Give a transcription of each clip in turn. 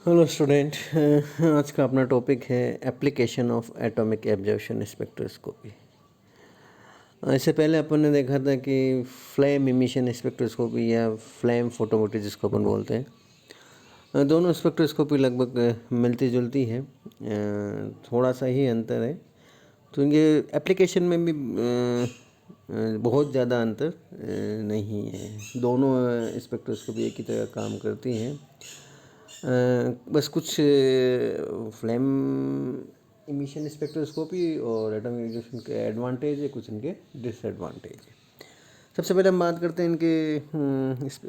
Hello student. आज का अपना टॉपिक है application of atomic absorption spectroscopy. इससे पहले अपन ने देखा था कि फ्लेम इमिशन स्पेक्ट्रोस्कोपी या फ्लेम फोटोमेट्री जिसको अपन बोलते हैं, दोनों स्पेक्ट्रोस्कोपी लगभग मिलती जुलती है। थोड़ा सा ही अंतर है, तो इनके एप्लीकेशन में भी बहुत ज़्यादा अंतर नहीं है। दोनों स्पेक्ट्रोस्कोपी एक ही तरह काम करती हैं। बस कुछ फ्लेम इमिशन स्पेक्ट्रोस्कोपी और एटॉमिक एब्जॉर्प्शन के एडवांटेज है, कुछ इनके डिसएडवांटेज है। सबसे पहले हम बात करते हैं इनके इस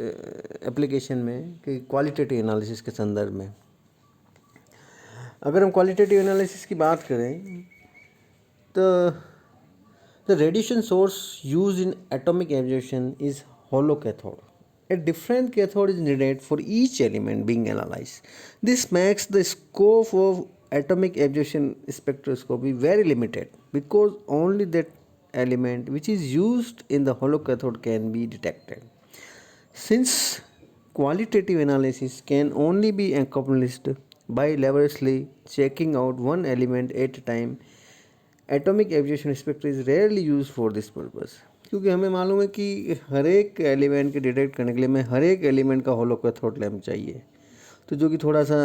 एप्लीकेशन में कि क्वालिटेटिव एनालिसिस के संदर्भ में। अगर हम क्वालिटेटिव एनालिसिस की बात करें तो the radiation source use in atomic absorption is hollow cathode. A different cathode is needed for each element being analyzed. This makes the scope of atomic absorption spectroscopy very limited because only that element which is used in the hollow cathode can be detected. Since qualitative analysis can only be accomplished by laboriously checking out one element at a time, atomic absorption spectra is rarely used for this purpose. क्योंकि हमें मालूम है कि हर एक element के detect करने के लिए हमें हर एक एलिमेंट का होलो कैथोड लैम्प चाहिए, तो जो कि थोड़ा सा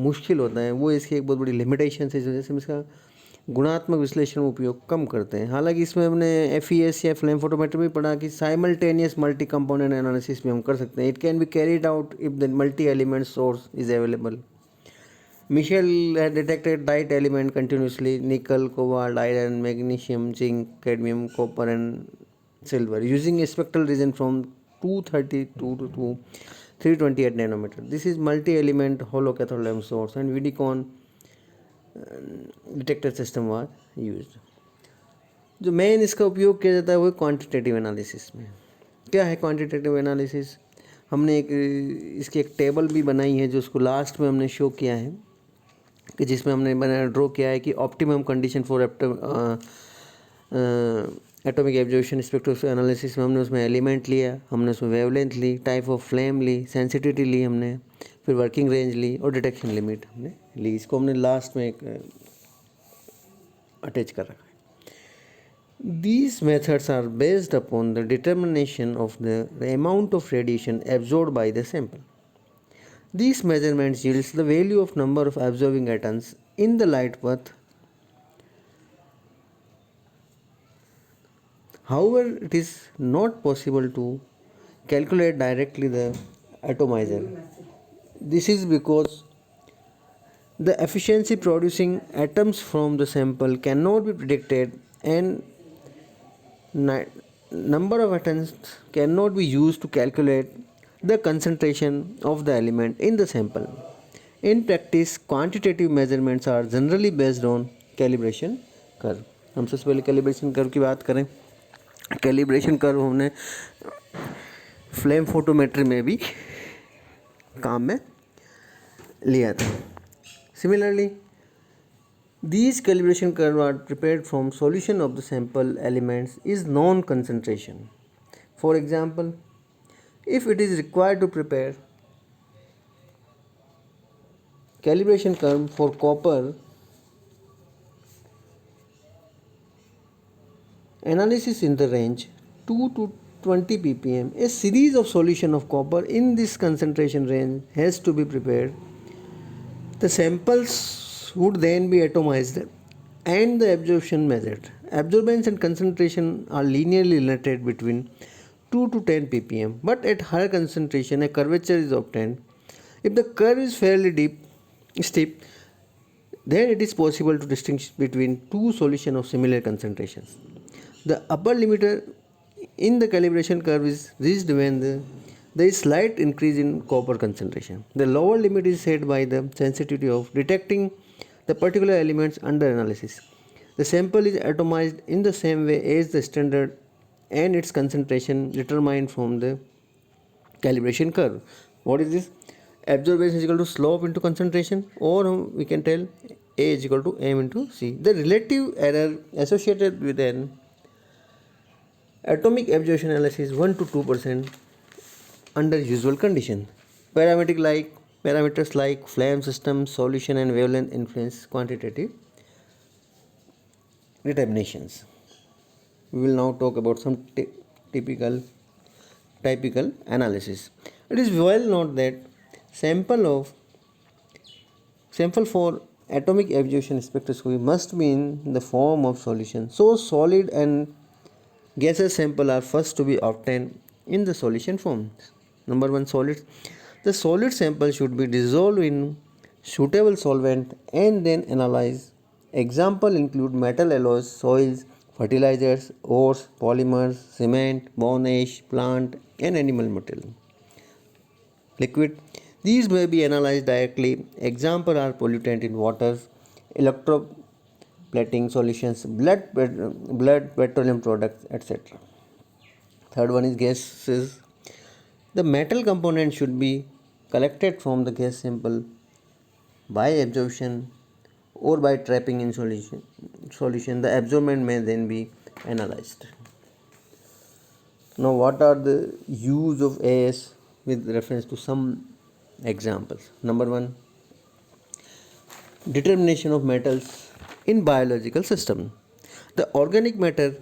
मुश्किल होता है। वो इसकी एक बहुत बड़ी लिमिटेशन है, इस वजह से हम इसका गुणात्मक विश्लेषण उपयोग कम करते हैं। हालांकि इसमें हमने FES या फ्लेम फोटोमेट्री में पढ़ा कि साइमल्टेनियस मल्टी कंपोनेंट एनालिसिस भी हम कर सकते हैं। It can be carried out if the multi element source is available. Michel had detected diet element continuously: nickel, cobalt, iron, magnesium, zinc, cadmium, copper, and silver, using a spectral region from 232 to 328 nanometer. This is multi-element hollow cathode lamp source, and Vidicon detector system was used. जो main इसका उपयोग किया जाता है वो quantitative analysis में। क्या है क्वांटिटेटिव एनालिसिस? हमने एक इसकी एक टेबल भी बनाई है जो उसको लास्ट में हमने शो किया है, कि जिसमें हमने ड्रॉ किया है कि optimum condition for atomic absorption spectroscopy analysis में हमने उसमें एलिमेंट लिया, हमने उसमें वेवलेंथ ली, टाइप ऑफ फ्लेम ली, सेंसिटिविटी ली हमने, फिर वर्किंग रेंज ली और डिटेक्शन लिमिट हमने ली। इसको हमने लास्ट में एक अटैच कर रखा है। These methods are based upon the determination of the amount of radiation absorbed by the sample. These measurements yields the value of number of absorbing atoms in the light path. However, it is not possible to calculate directly the atomizer. This is because the efficiency producing atoms from the sample cannot be predicted, and number of atoms cannot be used to calculate the concentration of the element in the sample. In practice, quantitative measurements are generally based on calibration curve. हम सबसे पहले calibration curve की बात करें। Calibration curve हमने flame photometry में भी काम में लिया था। Similarly, these calibration curves are prepared from solution of the sample elements is known concentration. For example, if it is required to prepare calibration curve for copper analysis in the range 2 to 20 ppm, a series of solution of copper in this concentration range has to be prepared. The samples would then be atomized and the absorption measured. Absorbance and concentration are linearly related between 2 to 10 ppm, but at higher concentration a curvature is obtained. If the curve is fairly steep, then it is possible to distinguish between two solutions of similar concentrations. The upper limit in the calibration curve is reached when there is slight increase in copper concentration. The lower limit is set by the sensitivity of detecting the particular elements under analysis. The sample is atomized in the same way as the standard and its concentration determined from the calibration curve. What is this? Absorbance is equal to slope into concentration, or we can tell A is equal to M into C. The relative error associated with an atomic absorption analysis is 1 to 2% under usual condition. Parametric like Parameters like flame system, solution, and wavelength influence quantitative determinations. We will now talk about some typical typical analysis. It is well known that sample of sample for atomic absorption spectroscopy must be in the form of solution. So solid and gaseous sample are first to be obtained in the solution form. Number one, solid. The solid sample should be dissolved in suitable solvent and then analyzed. Example include metal alloys, soils, fertilizers, ores, polymers, cement, bone ash, plant, and animal material. Liquid. These may be analyzed directly. Example are pollutant in waters, electroplating solutions, blood petroleum products, etc. Third one is gases. The metal component should be collected from the gas sample by absorption or by trapping in solution. The absorbent may then be analyzed. Now, what are the use of AS with reference to some examples? Number one, determination of metals in biological system. The organic matter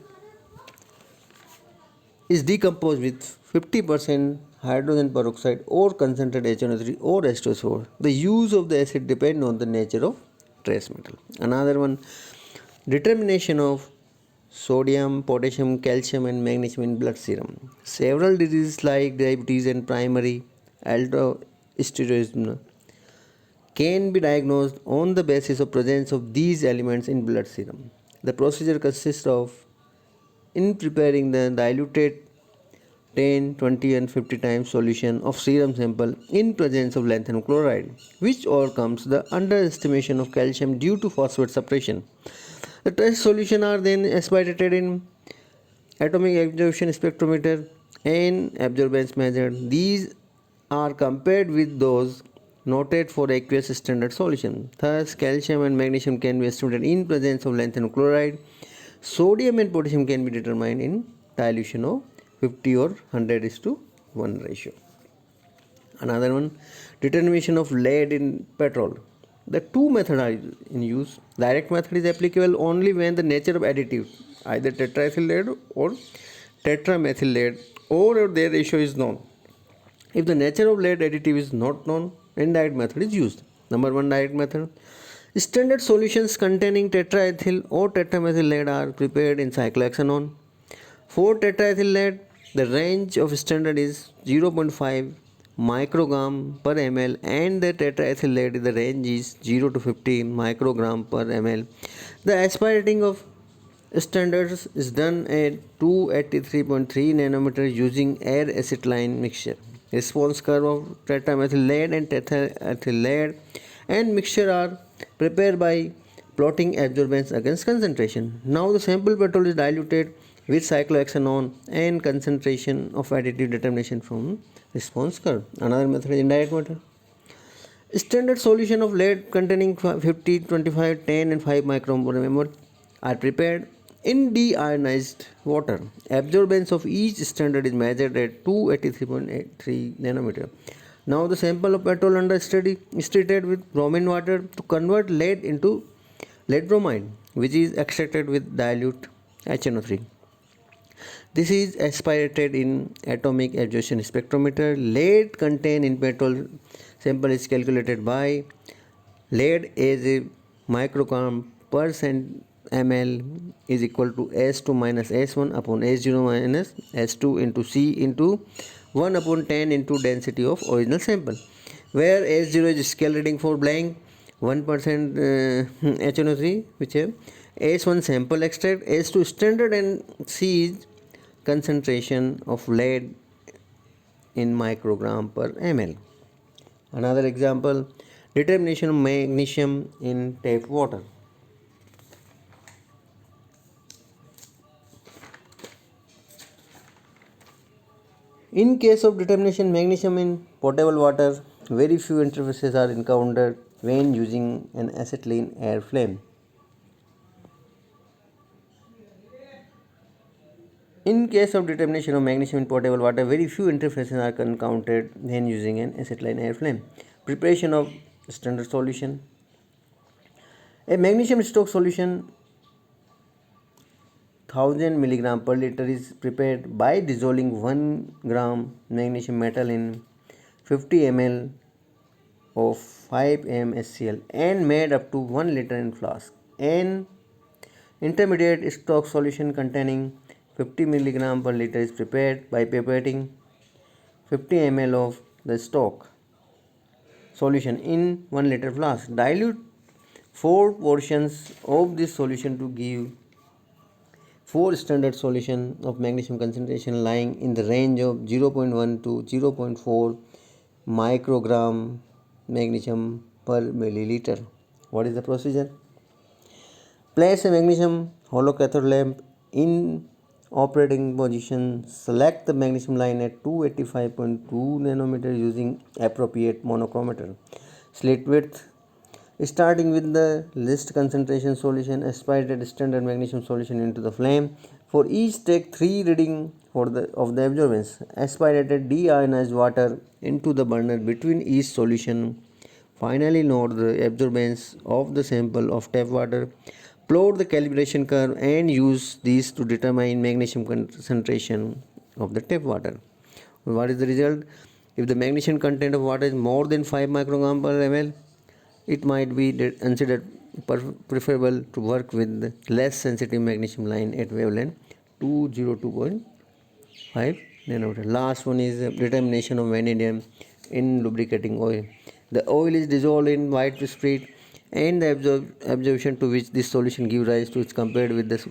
is decomposed with 50% hydrogen peroxide or concentrated HNO3 or H2SO4. The use of the acid depends on the nature of trace metal. Another one, determination of sodium, potassium, calcium, and magnesium in blood serum. Several diseases like diabetes and primary aldosteronism can be diagnosed on the basis of presence of these elements in blood serum. The procedure consists of in preparing the diluted 10, 20 and 50 times solution of serum sample in presence of lanthanum chloride, which overcomes the underestimation of calcium due to phosphate suppression. The test solution are then aspirated in atomic absorption spectrometer and absorbance method. These are compared with those noted for aqueous standard solution. Thus, calcium and magnesium can be estimated in presence of lanthanum chloride. Sodium and potassium can be determined in dilution of 50 or 100 is to 1 ratio. Another one, determination of lead in petrol. The two methods are in use. Direct method is applicable only when the nature of additive, either tetraethyl lead or tetramethyl lead, or their ratio is known. If the nature of lead additive is not known, indirect method is used. Number one, direct method. Standard solutions containing tetraethyl or tetramethyl lead are prepared in cyclohexanone. For tetraethyl lead, the range of standard is 0.5 microgram per ml, and the tetraethyl lead, the range is 0 to 50 microgram per ml. The aspirating of standards is done at 283.3 nanometer using air acetylene mixture. Response curve of tetramethyl lead and tetraethyl lead and mixture are prepared by plotting absorbance against concentration. Now the sample petrol is diluted with cyclohexanone and concentration of additive determination from response curve. Another method is indirect method. Standard solution of lead containing 50, 25, 10 and 5 micron per mm are prepared in deionized water. Absorbance of each standard is measured at 283.83 nanometer. Now the sample of petrol under study is treated with bromine water to convert lead into lead bromide, which is extracted with dilute HNO3. This is aspirated in atomic absorption spectrometer. Lead contained in petrol sample is calculated by lead as a microgram per cent ml is equal to S2 minus S1 upon S0 minus S2 into C into 1 upon 10 into density of original sample, where S0 is scale reading for blank 1% HNO3, which is S1 sample extract, S2 standard, and C is concentration of lead in microgram per ml. Another example, determination of magnesium in tap water. In case of determination magnesium in potable water, very few interfaces are encountered when using an acetylene air flame. In case of determination of magnesium in potable water, very few interfaces are encountered when using an acetylene air flame. Preparation of standard solution. A magnesium stock solution 1000 milligram per liter is prepared by dissolving 1 gram magnesium metal in 50 ml of 5 mScl and made up to 1 liter in flask. An intermediate stock solution containing 50 milligram per liter is prepared by pipetting 50 ml of the stock solution in 1 liter flask. Dilute 4 portions of this solution to give 4 standard solution of magnesium concentration lying in the range of 0.1 to 0.4 microgram magnesium per milliliter. What is the procedure? Place a magnesium hollow cathode lamp in operating position. Select the magnesium line at 285.2 nanometer using appropriate monochromator. Slit width. Starting with the least concentration solution, aspirate standard magnesium solution into the flame. For each, take 3 reading of the absorbance. Aspirated deionized water into the burner between each solution. Finally, note the absorbance of the sample of tap water. Plot the calibration curve and use these to determine magnesium concentration of the tap water. What is the result? If the magnesium content of water is more than 5 microgram per ml, it might be considered preferable to work with less sensitive magnesium line at wavelength 202.5 nanometer. Last one is determination of vanadium in lubricating oil. The oil is dissolved in white spirit and the absorption to which this solution gives rise to is compared with the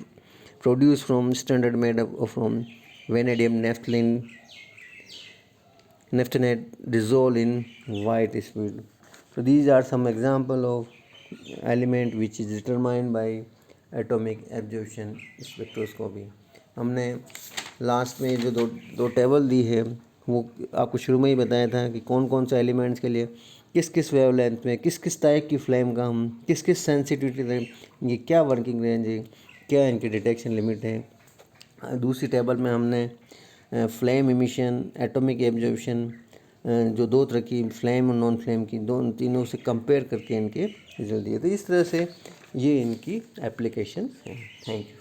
produced from standard made up from vanadium naphthenate dissolved in white spirit. So these are some example of element which is determined by atomic absorption spectroscopy. हमने last में जो दो table दी है वो आपको शुरू में ही बताया था कि कौन कौन से एलिमेंट्स के लिए किस किस वेवलेंथ में किस किस टाइप की फ्लेम का हम किस किस सेंसिटिविटी ये क्या वर्किंग रेंज है, क्या इनकी डिटेक्शन लिमिट है. दूसरी टेबल में हमने फ्लेम इमिशन, एटॉमिक एब्जॉर्प्शन, जो दो तरह की फ्लेम और नॉन फ्लेम की दोनों तीनों से कंपेयर करके इनके रिजल्ट दिए. तो इस तरह से ये इनकी एप्लीकेशन हैं. Thank you.